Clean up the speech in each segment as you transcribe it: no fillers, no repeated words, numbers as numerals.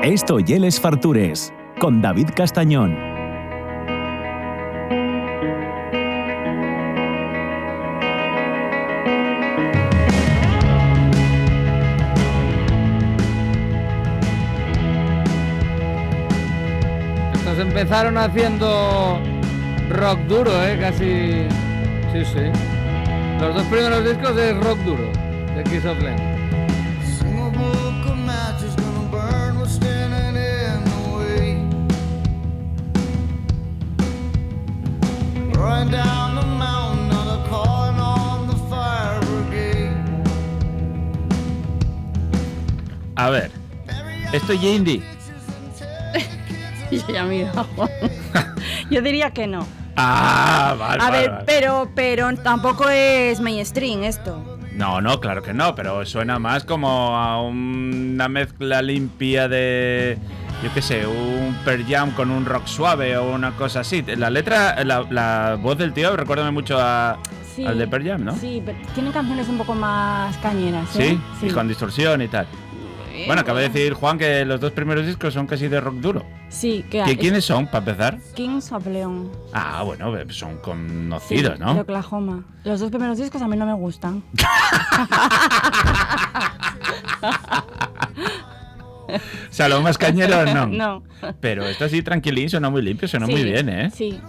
Esto y Les Fartures, con David Castañón. Estos empezaron haciendo rock duro, casi... Sí. Los dos primeros discos es rock duro, de Kings of Leon. A ver, esto es indie. Ya mira, yo diría que no. Vale. A ver, pero tampoco es mainstream esto. No, claro que no, pero suena más como a una mezcla limpia de, yo qué sé, un Pearl Jam con un rock suave o una cosa así. La letra, la voz del tío, recuérdame mucho al de Pearl Jam, ¿no? Sí, pero tienen canciones un poco más cañeras, ¿Sí? Y con distorsión y tal. Bueno, acaba de decir Juan que los dos primeros discos son casi de rock duro. Sí, ¿Quiénes son, para empezar? Kings of Leon. Bueno, son conocidos, sí, ¿no? De Oklahoma. Los dos primeros discos a mí no me gustan. O sea, los más cañeros no. No. Pero esto así tranquilín, suena muy limpio, suena muy bien, ¿eh? Sí.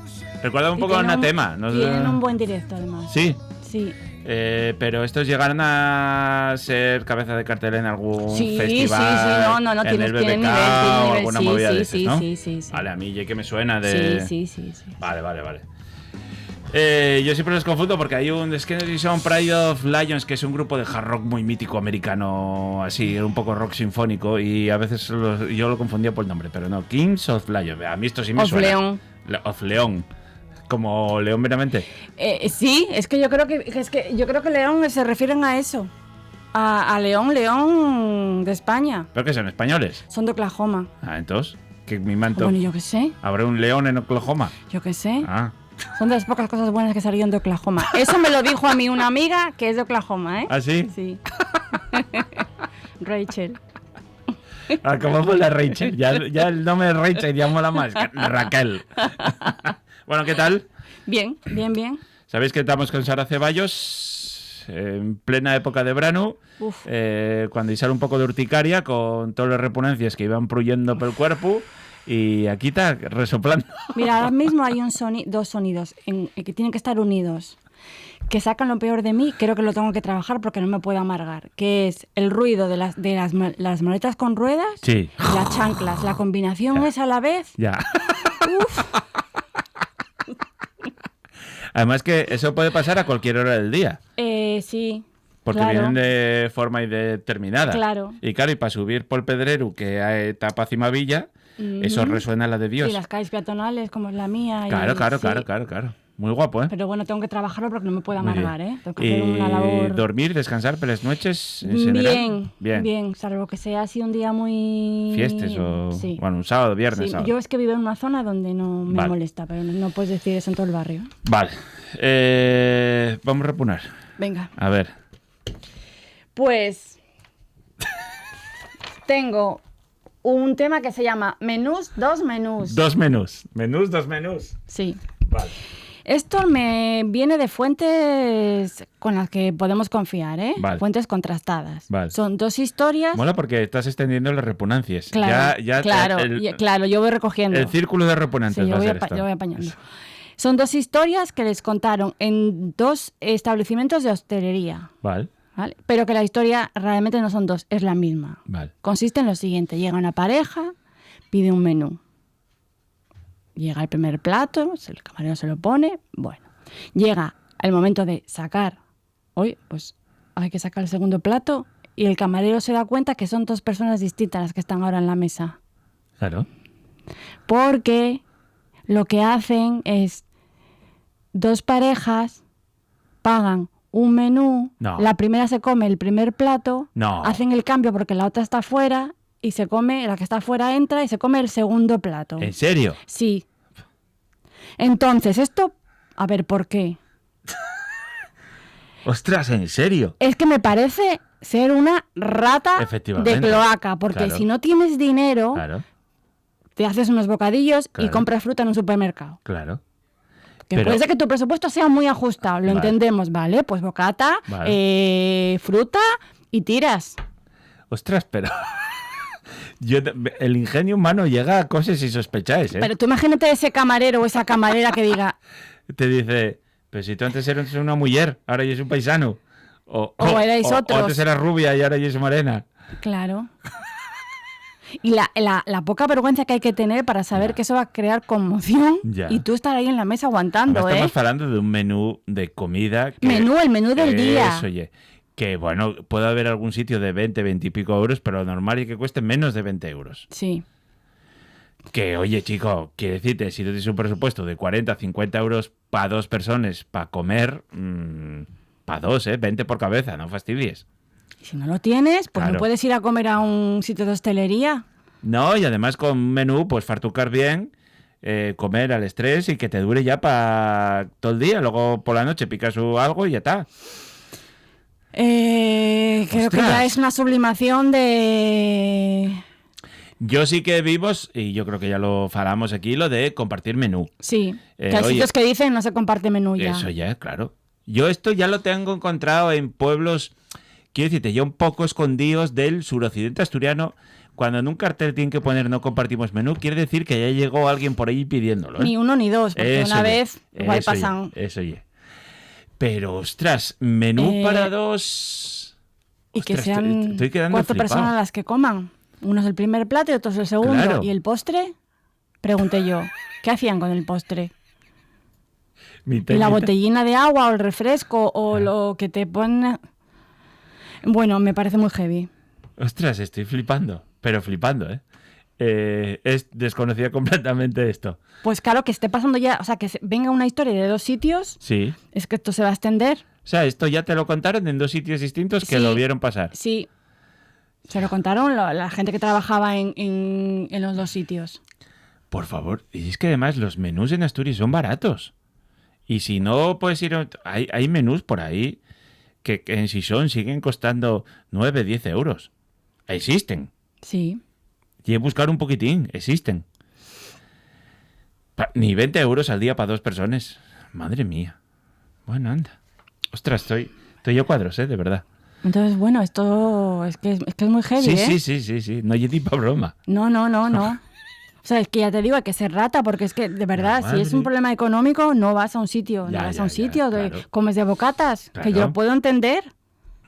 Recuerda un poco a Anatema. Tienen un buen directo, además. Sí. Sí. Pero estos llegaron a ser cabeza de cartel en algún Sí, festival. no, en el BBK nivel, o alguna movida de esas, ¿no? Sí. Vale, a mí ya que me suena de... Sí. Vale. Yo siempre los confundo porque hay es que son Pride of Lions, que es un grupo de hard rock muy mítico americano, así, un poco rock sinfónico, y a veces yo lo confundía por el nombre, pero no, Kings of Lions. A mí esto sí me suena. Leon. Of León. Como León meramente. Sí, es que yo creo que León se refieren a eso. A León de España. ¿Pero qué son, españoles? Son de Oklahoma. Entonces, que mi manto. Bueno, yo qué sé. ¿Habrá un león en Oklahoma? Yo qué sé. Son de las pocas cosas buenas que salieron de Oklahoma. Eso me lo dijo a mí una amiga que es de Oklahoma, ¿eh? ¿Ah, sí? Sí. Rachel. ¿Cómo fue la Rachel? Ya el nombre de Rachel ya mola más. Raquel. Bueno, ¿qué tal? Bien. ¿Sabéis que estamos con Sara Ceballos en plena época de verano? Cuando sale un poco de urticaria con todas las repunencias que iban fluyendo por el cuerpo y aquí está resoplando. Mira, ahora mismo hay dos sonidos que tienen que estar unidos, que sacan lo peor de mí. Creo que lo tengo que trabajar porque no me puedo amargar, que es el ruido de las maletas con ruedas, sí, y las chanclas. La combinación es a la vez. Ya. Además que eso puede pasar a cualquier hora del día. Sí. Porque claro. vienen de forma indeterminada. Claro. Y claro, y para subir por el Pedrero, que hay tapa Cimavilla, eso resuena la de Dios. Y las calles peatonales, como es la mía. Claro. Muy guapo, ¿eh? Pero bueno, tengo que trabajarlo porque no me puedo amargar, ¿eh? Tengo que hacer una labor... ¿Dormir, descansar por las noches en general? Bien. Bien, salvo que sea así un día muy... Fiestas o... Sí. Bueno, un sábado, viernes, sábado. Yo es que vivo en una zona donde no me molesta, pero no puedes decir eso en todo el barrio. Vale. Vamos a reponer. Venga. A ver. Pues... tengo un tema que se llama Menús, dos menús. Dos menús. Dos menús. Sí. Vale. Esto me viene de fuentes con las que podemos confiar, ¿eh? Vale. Fuentes contrastadas. Vale. Son dos historias... Mola porque estás extendiendo las repugnancias. Claro, claro, yo voy recogiendo. El círculo de repugnancias va a ser yo voy apañando. Son dos historias que les contaron en dos establecimientos de hostelería. Vale. Pero que la historia realmente no son dos, es la misma. Vale. Consiste en lo siguiente: llega una pareja, pide un menú. Llega el primer plato, el camarero se lo pone, bueno. Llega el momento de sacar, pues hay que sacar el segundo plato, y el camarero se da cuenta que son dos personas distintas las que están ahora en la mesa. Claro. Porque lo que hacen es dos parejas pagan un menú, la primera se come el primer plato, hacen el cambio porque la otra está fuera, y se come, la que está afuera entra y se come el segundo plato. ¿En serio? Sí. Entonces, esto, a ver, ¿por qué? Ostras, ¿en serio? Es que me parece ser una rata Efectivamente. de cloaca, porque Claro. si no tienes dinero, Claro, te haces unos bocadillos Claro. y compras fruta en un supermercado. claro. Que Pero- puede ser que tu presupuesto sea muy ajustado, lo Vale. entendemos, ¿vale? Pues bocata, fruta y tiras. Ostras, pero... el ingenio humano llega a cosas insospecháis, ¿eh? Pero tú imagínate ese camarero o esa camarera que diga, Te dice, pero si tú antes eras una mujer, ahora ya es un paisano. O erais o otros. antes eras rubia y ahora ya es morena. claro. Y la poca vergüenza que hay que tener para saber que eso va a crear conmoción Ya. y tú estar ahí en la mesa aguantando, Además, ¿eh? estamos hablando de un menú de comida. Que, El menú del día. Eso, oye. Que bueno, puede haber algún sitio de 20 y pico euros, pero lo normal es que cueste menos de 20 euros. Sí. Que, oye, chico, quiere decirte, si tú tienes un presupuesto de 40, 50 euros para 2 personas para comer, para 2, 20 por cabeza, no fastidies. Y si no lo tienes, pues Claro. no puedes ir a comer a un sitio de hostelería. No, y además con un menú, pues fartucar bien, comer al estrés y que te dure ya para todo el día. Luego por la noche picas algo y ya está. Creo que Ostras. ya es una sublimación de... Yo sí que vimos, y yo creo que ya lo falamos aquí, lo de compartir menú. Sí, que hay oye, sitios que dicen no se comparte menú ya. Eso ya, claro. Yo esto ya lo tengo encontrado en pueblos, quiero decirte, ya un poco escondidos del suroccidente asturiano. Cuando en un cartel tienen que poner no compartimos menú, quiere decir que ya llegó alguien por ahí pidiéndolo, ¿eh? Ni uno ni dos, porque Eso una ya, vez igual eso ya, pasan... eso ya. Pero, ostras, menú para dos... Y que Ostras, sean estoy quedando 4 flipado. personas las que coman. Uno es el primer plato y otro es el segundo. Claro. ¿Y el postre? Pregunté yo. ¿Qué hacían con el postre? Mi ¿Y la técnica- botellina de agua o el refresco o lo que te ponen? Bueno, me parece muy heavy. Ostras, estoy flipando, pero flipando, ¿eh? Es desconocida completamente esto. Pues claro, que esté pasando ya, o sea, que venga una historia de 2 sitios, Sí. es que esto se va a extender. O sea, esto ya te lo contaron en 2 sitios distintos que Sí. lo vieron pasar. Sí, se lo contaron la gente que trabajaba en los 2 sitios. Por favor, y es que además los menús en Asturias son baratos. Y si no puedes ir... Hay menús por ahí que en Sison siguen costando 9, 10 euros. Existen. Sí. Y he buscado un poquitín. Existen. Ni 20 euros al día para 2 personas. Madre mía. Bueno, anda. Ostras, estoy yo cuadros, de verdad. Entonces, bueno, esto es que es muy heavy, ¿eh? Sí. No hay ni para broma. No. O sea, es que ya te digo, hay que ser rata, porque es que, de verdad, La si es un madre. problema económico, no vas a un sitio, Ya, no vas ya, a un ya, sitio, claro. comes de bocatas, que yo Claro. lo puedo entender.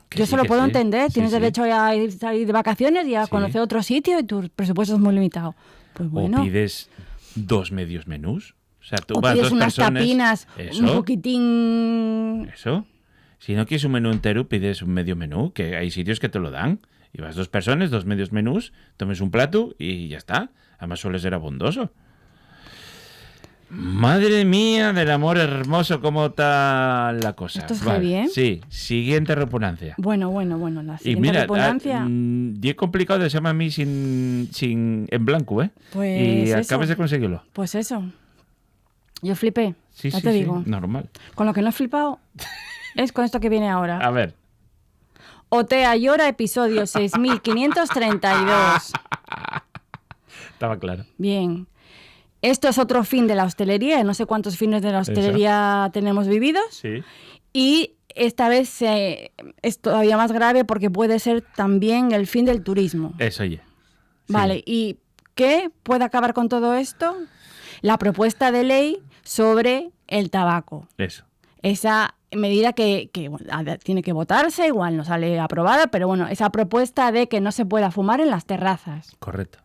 Que Yo sí, se lo que puedo sí. entender, Sí, tienes sí. derecho a salir de vacaciones y a Sí. conocer otro sitio y tu presupuesto es muy limitado. Pues bueno, O pides 2 medios menús. O sea, tú o vas pides 2 unas personas. tapinas, un Eso. poquitín... Eso. Si no quieres un menú entero, pides un medio menú, que hay sitios que te lo dan. Y vas 2 personas, 2 medios menús, tomes un plato y ya está. Además suele ser abundoso. Madre mía del amor hermoso, cómo está la cosa. Esto es Vale, heavy, ¿eh? Sí, siguiente repugnancia. Bueno, la Y siguiente mira, repugnancia, y es complicado de llamarme a mí sin en blanco, ¿eh? Pues y eso. acabas de conseguirlo. pues eso. Yo flipé, Sí, ya sí, te sí, digo. normal. Con lo que no he flipado es con esto que viene ahora. A ver. Otea Llora, episodio 6532. Estaba claro. Bien. Esto es otro fin de la hostelería. No sé cuántos fines de la hostelería tenemos vividos. Sí. Y esta vez es todavía más grave porque puede ser también el fin del turismo. Eso, oye. Sí. Vale, ¿y qué puede acabar con todo esto? La propuesta de ley sobre el tabaco. Eso. Esa medida que bueno, tiene que votarse, igual no sale aprobada, pero bueno, esa propuesta de que no se pueda fumar en las terrazas. Correcto.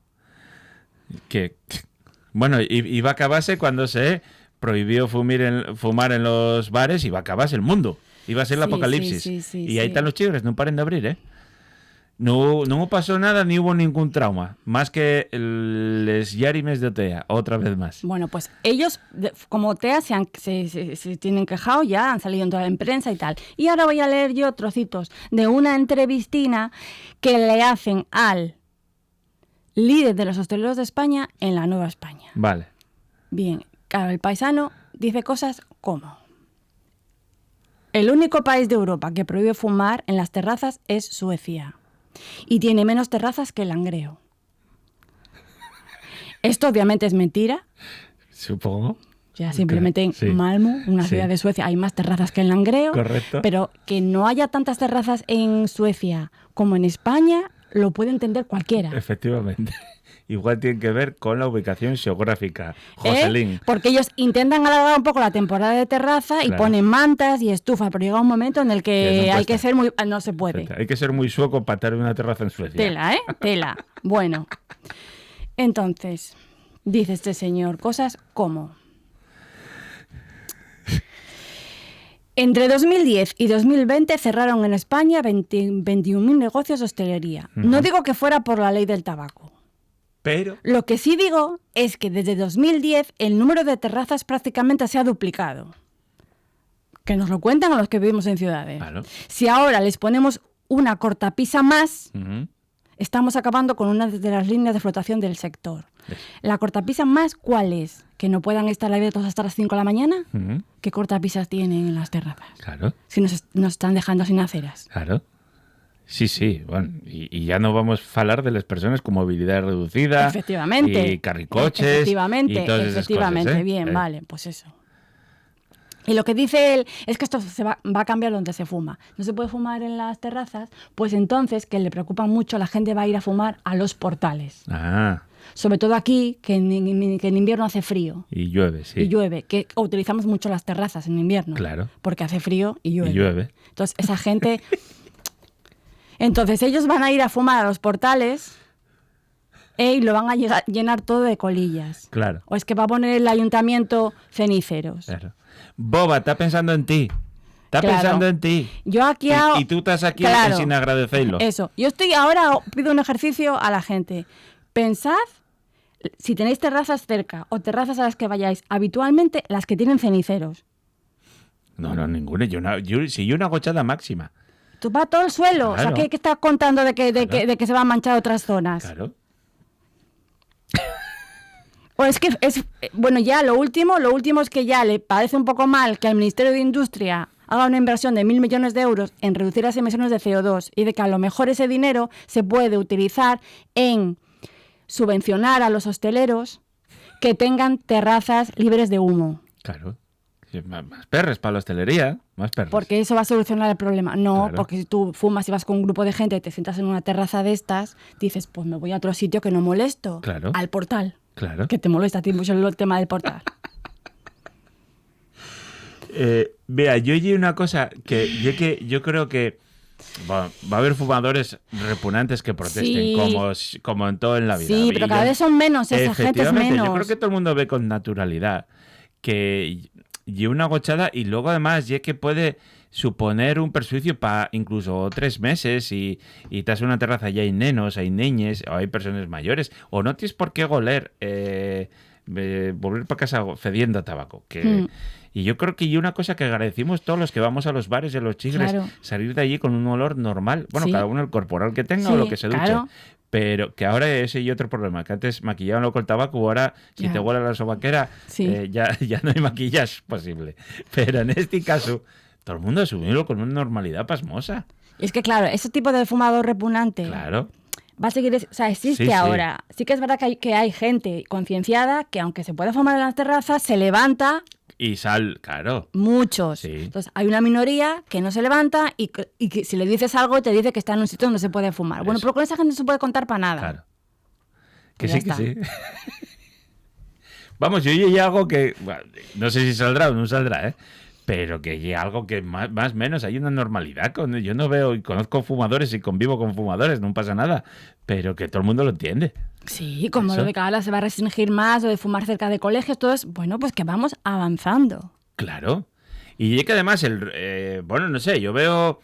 Bueno, iba a acabarse cuando se prohibió fumar en los bares, iba a acabarse el mundo. Iba a ser el Sí, apocalipsis. sí, Y ahí sí. están los chigres, no paren de abrir, ¿eh? No pasó nada ni hubo ningún trauma. Más que les yarimes de Otea, otra vez más. Bueno, pues ellos, como TEA, se tienen quejado ya, han salido en toda la prensa y tal. Y ahora voy a leer yo trocitos de una entrevistina que le hacen al líder de los hosteleros de España en la Nueva España. Vale. Bien, claro, el paisano dice cosas como... El único país de Europa que prohíbe fumar en las terrazas es Suecia. Y tiene menos terrazas que Langreo. Esto obviamente es mentira. Supongo. Ya simplemente en Sí. Malmö, una Sí. ciudad de Suecia, hay más terrazas que en Langreo. Correcto. Pero que no haya tantas terrazas en Suecia como en España, lo puede entender cualquiera. Efectivamente. Igual tiene que ver con la ubicación geográfica. ¿Eh? Joselín. Porque ellos intentan alargar un poco la temporada de terraza y Claro. ponen mantas y estufa, pero llega un momento en el Que que no hay cuesta. que ser muy... No se puede. Hay que ser muy sueco para tener una terraza en Suecia. Tela, ¿eh? Tela. Bueno. Entonces, dice este señor cosas como... Entre 2010 y 2020 cerraron en España 21.000 negocios de hostelería. No digo que fuera por la ley del tabaco. Pero... Lo que sí digo es que desde 2010 el número de terrazas prácticamente se ha duplicado. Que nos lo cuentan a los que vivimos en ciudades. Claro. Si ahora les ponemos una cortapisa más, Ujú. estamos acabando con una de las líneas de flotación del sector. Eso. ¿La cortapisa más cuál es? ¿Que no puedan estar abiertos hasta las 5 de la mañana? Ujú. ¿Qué cortapisas tienen en las terrazas? Claro, Si nos están dejando sin aceras. claro. Sí, sí. Bueno, y ya no vamos a hablar de las personas con movilidad reducida. Efectivamente. Y carricoches. Efectivamente, y todas esas efectivamente. cosas, ¿eh? Bien, vale, pues eso. Y lo que dice él es que esto va a cambiar donde se fuma. No se puede fumar en las terrazas, pues entonces, que le preocupa mucho, la gente va a ir a fumar a los portales. Ah, Sobre todo aquí, que en invierno hace frío. y llueve, sí. Y llueve, que utilizamos mucho las terrazas en invierno. Claro. Porque hace frío y llueve. Y llueve. Entonces, esa gente... Entonces, ellos van a ir a fumar a los portales y lo van a llenar todo de colillas. Claro. O es que va a poner el ayuntamiento ceniceros. Claro. Boba, está pensando en ti. Está Claro. pensando en ti. Yo aquí Y tú estás aquí Claro. sin agradecerlo. Eso. Yo estoy ahora, pido un ejercicio a la gente. Pensad, si tenéis terrazas cerca o terrazas a las que vayáis habitualmente, las que tienen ceniceros. No, ninguna. Si yo una gochada máxima. Tú vas todo el suelo. O sea, Claro. ¿qué estás contando de que Claro. se van a manchar otras zonas? Claro. O es que bueno, ya lo último es que ya le parece un poco mal que el Ministerio de Industria haga una inversión de 1.000 millones de euros en reducir las emisiones de CO2 y de que a lo mejor ese dinero se puede utilizar en subvencionar a los hosteleros que tengan terrazas libres de humo. Claro. Sí, más perres para la hostelería. Más perres. Porque eso va a solucionar el problema. No, Claro. porque si tú fumas y vas con un grupo de gente y te sientas en una terraza de estas, dices, pues me voy a otro sitio que no molesto. Claro. Al portal. Claro. Que te molesta a ti mucho el tema del portal. Vea, yo oí una cosa que yo creo que va a haber fumadores repugnantes que protesten, Sí. como en todo en la vida. Sí, Y pero cada vez son menos, esa gente es efectivamente, menos. yo creo que todo el mundo ve con naturalidad que y una gochada y luego además ya que puede suponer un perjuicio para incluso 3 meses y estás en una terraza y hay nenos, hay niñes o hay personas mayores o no tienes por qué goler volver para casa fediendo a tabaco y yo creo que hay una cosa que agradecimos todos los que vamos a los bares y a los chigres, Claro. salir de allí con un olor normal, bueno, Sí. cada uno el corporal que tenga o Sí, lo que se duche. claro. Pero que ahora ese y otro problema, que antes maquillaban con el tabaco, ahora si Ya. te huele la sobaquera, Sí. ya no hay maquillaje posible. Pero en este caso, todo el mundo asumió con una normalidad pasmosa. Y es que, claro, ese tipo de fumador repugnante Claro. va a seguir, o sea, existe Sí, sí. ahora. Sí que es verdad que hay gente concienciada que aunque se pueda fumar en las terrazas, se levanta Y claro. muchos. Sí. Entonces, hay una minoría que no se levanta y que si le dices algo te dice que está en un sitio donde se puede fumar. Bueno, Eso. pero con esa gente no se puede contar para nada. Claro. Que Ya sí, está. que sí. Vamos, yo oí algo que, bueno, no sé si saldrá o no saldrá, pero que hay algo que más o menos hay una normalidad. Yo no veo y conozco fumadores y convivo con fumadores, no pasa nada, pero que todo el mundo lo entiende. Sí, como Eso. lo de que ahora se va a restringir más o de fumar cerca de colegios, todo es, bueno, pues que vamos avanzando. Claro. Y es que además, bueno, no sé, yo veo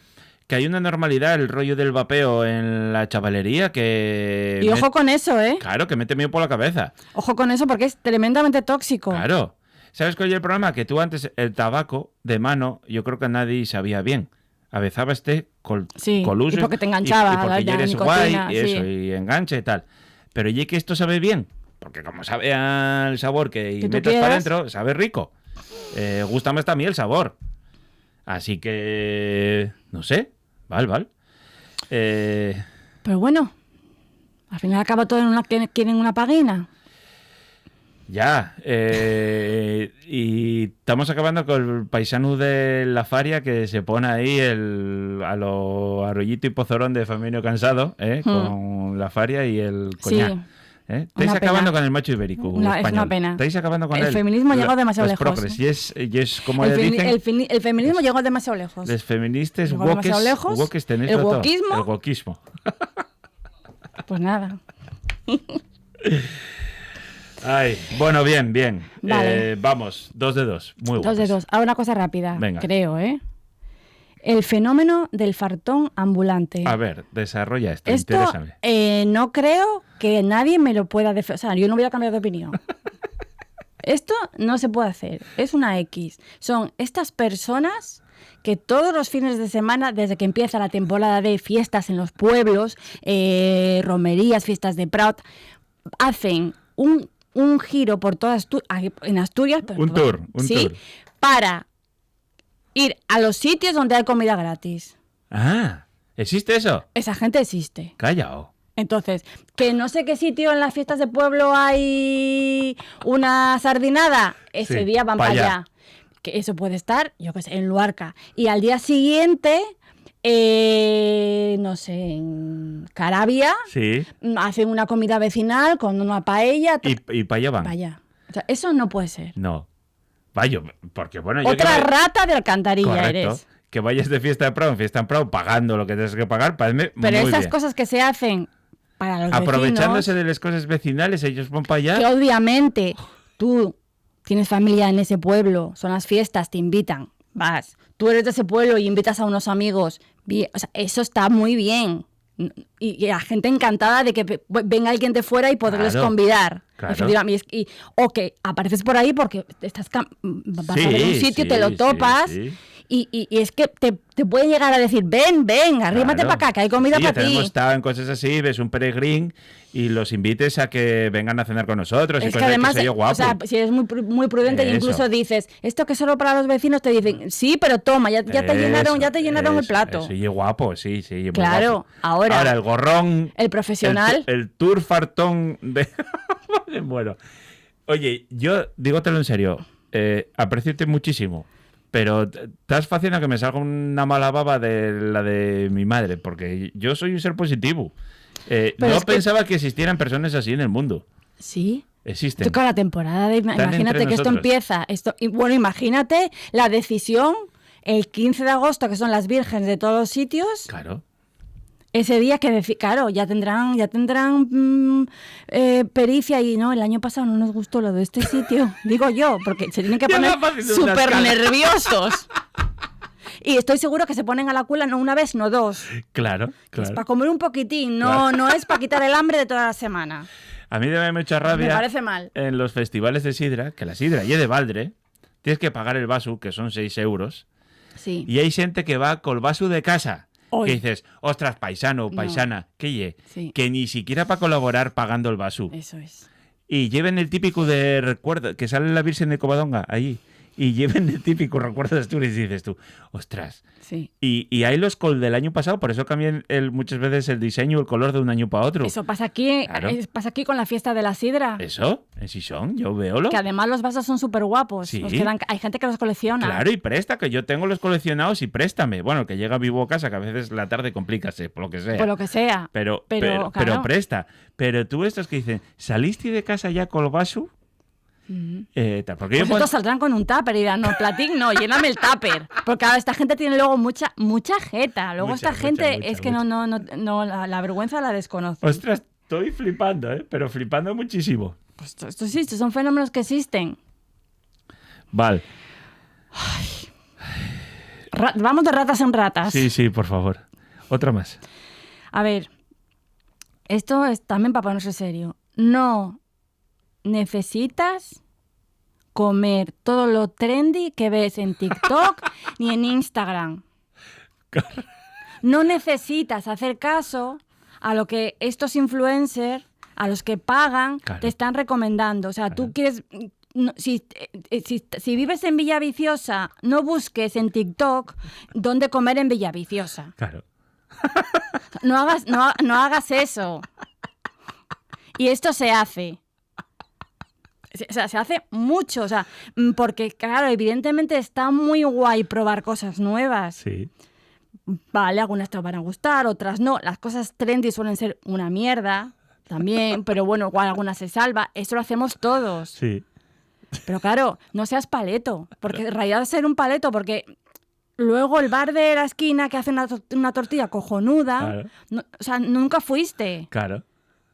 que hay una normalidad, el rollo del vapeo en la chavalería que... Y ojo con eso, ¿eh? Claro, que mete miedo por la cabeza. Ojo con eso porque es tremendamente tóxico. Claro. ¿Sabes cuál es el problema? Que tú antes el tabaco de mano, yo creo que nadie sabía bien. Avezaba Sí, con luces, y porque te enganchaba y porque la ya eres nicotina, guay y eso, sí. y engancha y tal. Pero oye que esto sabe bien, porque como sabe el sabor que Que tú metas para quieras. adentro, sabe rico. Gusta más también el sabor. Así que, no sé, vale. Pero bueno, al final acaba todo en quieren una paguina. Ya, y estamos acabando con el paisano de la faria que se pone ahí a lo Arroyito y Pozorón de Femenino Cansado, con la faria y el coñac. Sí. Estáis acabando con el macho ibérico Es español. una pena. Estáis acabando con El feminismo llegó demasiado los lejos. progres. Y es como El dicen, feminismo llegó demasiado lejos. los feministas Llegó demasiado lejos. woques tenéis El todo. wokismo. El wokismo. Pues nada. Ay, bueno, bien. Vale. Vamos, 2 de 2. Muy guapos. 2 de 2. Ahora una cosa rápida. Venga. Creo, El fenómeno del fartón ambulante. A ver, desarrolla esto, Esto interésame. no creo que nadie me lo pueda defender. O sea, yo no voy a cambiar de opinión. Esto no se puede hacer. Es una X. Son estas personas que todos los fines de semana, desde que empieza la temporada de fiestas en los pueblos, romerías, fiestas de Prat, hacen un giro por toda en Asturias. Un tour. Para ir a los sitios donde hay comida gratis. Ah, ¿existe eso? Esa gente existe. Callao. Entonces, que no sé qué sitio en las fiestas de pueblo hay una sardinada, ese Sí, día van pa' para allá. allá. Que eso puede estar, yo qué sé, en Luarca. Y al día siguiente, no sé, en Carabia, Sí. hacen una comida vecinal con una paella. Y para allá van. Pa' allá. O sea, eso no puede ser. No. Vaya, porque bueno, yo Otra que rata de alcantarilla correcto, eres. que vayas de fiesta en Prado pagando lo que tienes que pagar, parece Pero muy esas bien. cosas que se hacen para los Aprovechándose vecinos, de las cosas vecinales, ellos van para que allá. obviamente tú tienes familia en ese pueblo, son las fiestas, te invitan, vas. Tú eres de ese pueblo y invitas a unos amigos. O sea, eso está muy bien. Y la gente encantada de que venga alguien de fuera y poderles Claro, convidar. claro. Efectivamente. O que apareces por ahí porque vas Sí, a ver un sitio, sí, te lo sí, topas. sí. Y es que te pueden llegar a decir, ven, arrímate Claro. para acá, que hay comida Sí, para ti. tenemos estado en cosas así, ves un peregrín y los invites a que vengan a cenar con nosotros. Y Es que cosas además, soy yo guapo. o sea, si eres muy prudente e Eso. incluso dices, esto que es solo para los vecinos, te dicen, sí, pero toma, ya te llenaron el plato. Soy guapo, sí, muy Claro, guapo. ahora, el gorrón. el profesional. El tour fartón de... Bueno, oye, yo dígotelo en serio, aprecio-te muchísimo, pero estás haciendo que me salga una mala baba de la de mi madre, porque yo soy un ser positivo. No es que- pensaba que existieran personas así en el mundo. Sí. Existen. Esto con la temporada de... Están Imagínate entre que esto nosotros. empieza. Y bueno, imagínate la decisión el 15 de agosto, que son las vírgenes de todos los sitios. Claro. Ese día que, claro, ya tendrán pericia y no, el año pasado no nos gustó lo de este sitio. Digo yo, porque se tienen que Ya poner va haciendo una súper escala. nerviosos. Y estoy seguro que se ponen a la cuela no una vez, no dos. Claro, Que Es claro. para comer un poquitín, no, Claro. no es para quitar el hambre de toda la semana. A mí me mucha rabia Me parece mal. en los festivales de sidra, que la sidra y de Valdre, tienes que pagar el vaso, que son 6 euros, Sí. y hay gente que va con el vaso de casa. Hoy. Que dices, ostras, paisano, paisana, ¿qué lle? Sí. Que ni siquiera para colaborar pagando el vaso. Eso es. Y lleven el típico de recuerdo, que sale la Virgen de Covadonga allí. Y lleven el típico recuerdo de Asturias y dices tú, ostras. Sí. Y hay los del año pasado, por eso cambian muchas veces el diseño, el color de un año para otro. Eso pasa aquí, Claro. pasa aquí con la fiesta de la sidra. ¿Eso? ¿En Sison? Yo veo. Que además los vasos son súper guapos. Sí. Hay gente que los colecciona. Claro, y presta, que yo tengo los coleccionados y préstame. Bueno, que llega vivo a casa, que a veces la tarde complícase, por lo que sea. Por lo que sea. Pero claro. presta. Pero tú estos que dicen, ¿saliste de casa ya con el vaso? Porque Pues estos saldrán con un tupper y dirán, no, platín, no, lléname el tupper. Porque ahora esta gente tiene luego mucha jeta. Luego Mucha, esta gente mucha, es que mucha. no la vergüenza la desconoce. Ostras, estoy flipando, pero flipando muchísimo. Pues esto sí, estos son fenómenos que existen. Vale. Vamos de ratas en ratas. Sí, por favor. Otra más. A ver, esto es también para ponerse serio. No necesitas comer todo lo trendy que ves en TikTok ni en Instagram. No necesitas hacer caso a lo que estos influencers, a los que pagan, Claro. te están recomendando. O sea, tú quieres... si vives en Villaviciosa, no busques en TikTok dónde comer en Villaviciosa. Claro. No hagas eso. Y esto se hace. O sea, se hace mucho. O sea, porque, claro, evidentemente está muy guay probar cosas nuevas. Sí. Vale, algunas te van a gustar, otras no. Las cosas trendy suelen ser una mierda también, pero bueno, igual algunas se salva. Eso lo hacemos todos. Sí. Pero claro, no seas paleto, porque en realidad ser un paleto, porque luego el bar de la esquina que hace una tortilla cojonuda, Claro. o sea, nunca fuiste. Claro.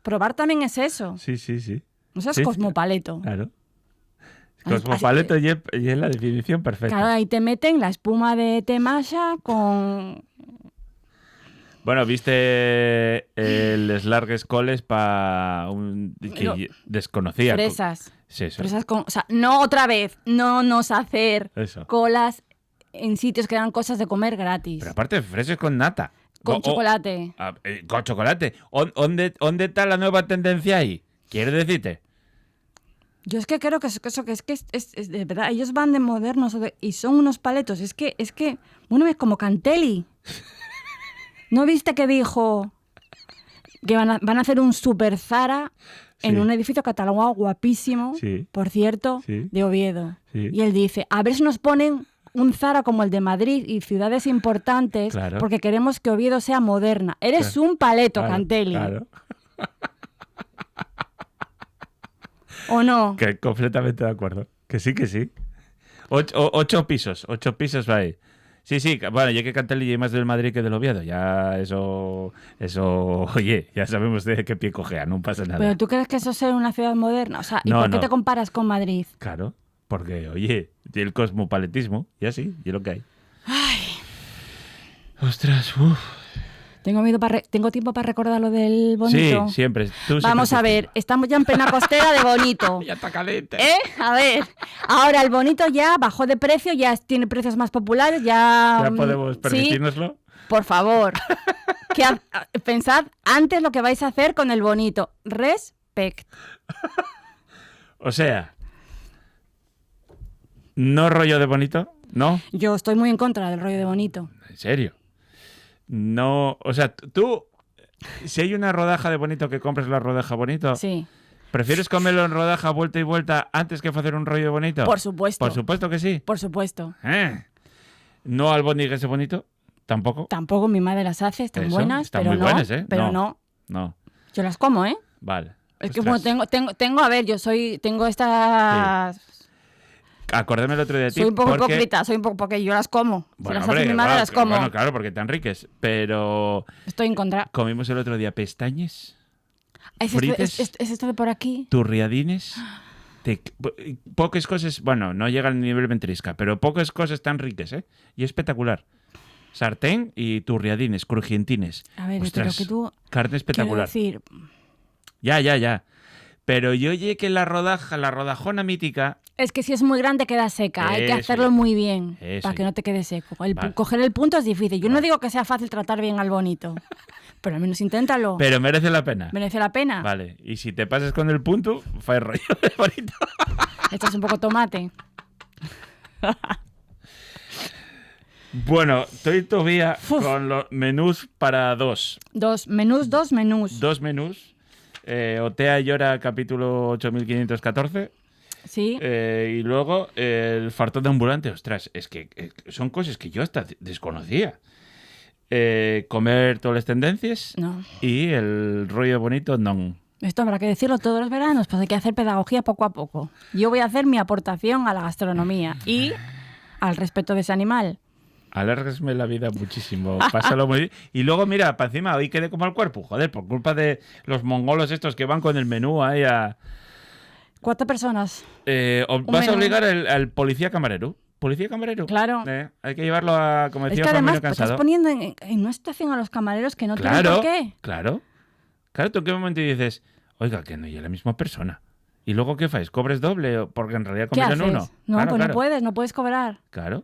Probar también es eso. Sí, sí, sí. No seas Sí, cosmopaleto. Claro. Cosmopaleto y es la definición perfecta. Claro, ahí te meten la espuma de Temasha con... Bueno, ¿viste el Slargues Coles para un que No. desconocía? fresas. Sí, eso. Fresas con... O sea, no otra vez, no nos hacer Eso. colas en sitios que dan cosas de comer gratis. Pero aparte, fresas con nata. Con chocolate. Con chocolate. ¿Dónde está la nueva tendencia ahí? ¿Quieres decirte? Yo es que creo que es de verdad, ellos van de modernos y son unos paletos. Es que, bueno, es como Cantelli. ¿No viste que dijo que van a hacer un super Zara en Sí. un edificio catalogado guapísimo, Sí. por cierto, Sí. de Oviedo? Sí. Y él dice, a ver si nos ponen un Zara como el de Madrid y ciudades importantes, Claro. porque queremos que Oviedo sea moderna. Eres Claro. un paleto, Claro, Cantelli. Claro. ¿O no? Que completamente de acuerdo. Que sí, que sí. 8 pisos. 8 pisos va ahí. Sí, sí. Bueno, ya que Cantelli y más del Madrid que del Oviedo. Ya eso, oye, ya sabemos de qué pie cojea, no pasa nada. ¿Pero tú crees que eso es ser una ciudad moderna? O sea, ¿y No, por qué no. te comparas con Madrid? Claro, porque, oye, el cosmopaletismo, y así, y lo que hay. Ay. Ostras, uff. Tengo tiempo para recordar lo del bonito. Sí, siempre. Tú Vamos siempre a ver, estamos ya en plena costera de bonito. Ya está caliente. A ver, ahora el bonito ya bajó de precio, ya tiene precios más populares, ya... Ya podemos sí, permitirnoslo. por favor. Pensad antes lo que vais a hacer con el bonito. Respect. O sea, no rollo de bonito, ¿no? Yo estoy muy en contra del rollo de bonito. En serio. No, o sea, tú, si hay una rodaja de bonito que compres la rodaja bonito, Sí, ¿prefieres comerlo en rodaja vuelta y vuelta antes que hacer un rollo de bonito? por supuesto. Por supuesto que sí. Por supuesto. ¿No albóndigas de bonito? ¿Tampoco? Tampoco mi madre las hace, están Eso, buenas, están pero muy no. buenas, ¿eh? Pero No. no. No. Yo las como, ¿eh? Vale. Es que Ostras. bueno, tengo, a ver, tengo estas... Acordéme el otro día de ti. Soy un poco porque... hipócrita, porque yo las como. Bueno, si las hombre, hace mi madre, bueno, las como. Bueno, claro, porque tan riques. Pero Estoy en contra. comimos el otro día pestañes, ¿Es frites. esto de por aquí? turriadines. Pocas cosas, bueno, no llega al nivel ventrisca, pero pocas cosas tan ricas, ¿eh? Y espectacular. Sartén y turriadines, crujientines. A ver, Ostras, pero que tú... carne Quiero espectacular. decir, Ya. Pero yo oye que la rodajona mítica, es que si es muy grande queda seca. Hay que Eso hacerlo ya. muy bien Eso para que ya. no te quede seco. Vale. Coger el punto es difícil. Yo no Vale. digo que sea fácil tratar bien al bonito, pero al menos inténtalo. pero merece la pena. Merece la pena. Vale, y si te pasas con el punto, fue rollo de bonito. Echas un poco tomate. Bueno, estoy todavía Uf. con los menús para dos. Dos menús. Dos menús. Otea y Llora, capítulo 8514. Sí. Y luego el fartón de ambulante. Ostras, es que son cosas que yo hasta desconocía. Comer todas las tendencias No. y el rollo bonito, no. Esto habrá que decirlo todos los veranos, pues hay que hacer pedagogía poco a poco. Yo voy a hacer mi aportación a la gastronomía y al respeto de ese animal. Alárgasme la vida muchísimo, pásalo muy bien. Y luego, mira, para encima, hoy quedé como el cuerpo, joder, por culpa de los mongolos estos que van con el menú ahí a... 4 personas. ¿Vas menú. a obligar al policía camarero? ¿Policía camarero? Claro. Hay que llevarlo a, como Es decía que además Famino pues, Cansado. estás poniendo en una situación a los camareros que no tienen Claro, por qué. claro. Claro, tú en qué momento dices, oiga, que no es la misma persona. ¿Y luego qué haces? ¿Cobres doble? O porque en realidad ¿Qué comes en haces? uno. No, Claro, pues claro. no puedes cobrar. Claro.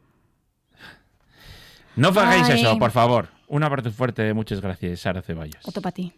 No hagáis Ay. eso, por favor. Un abrazo fuerte, muchas gracias, Sara Ceballos. Otro para ti.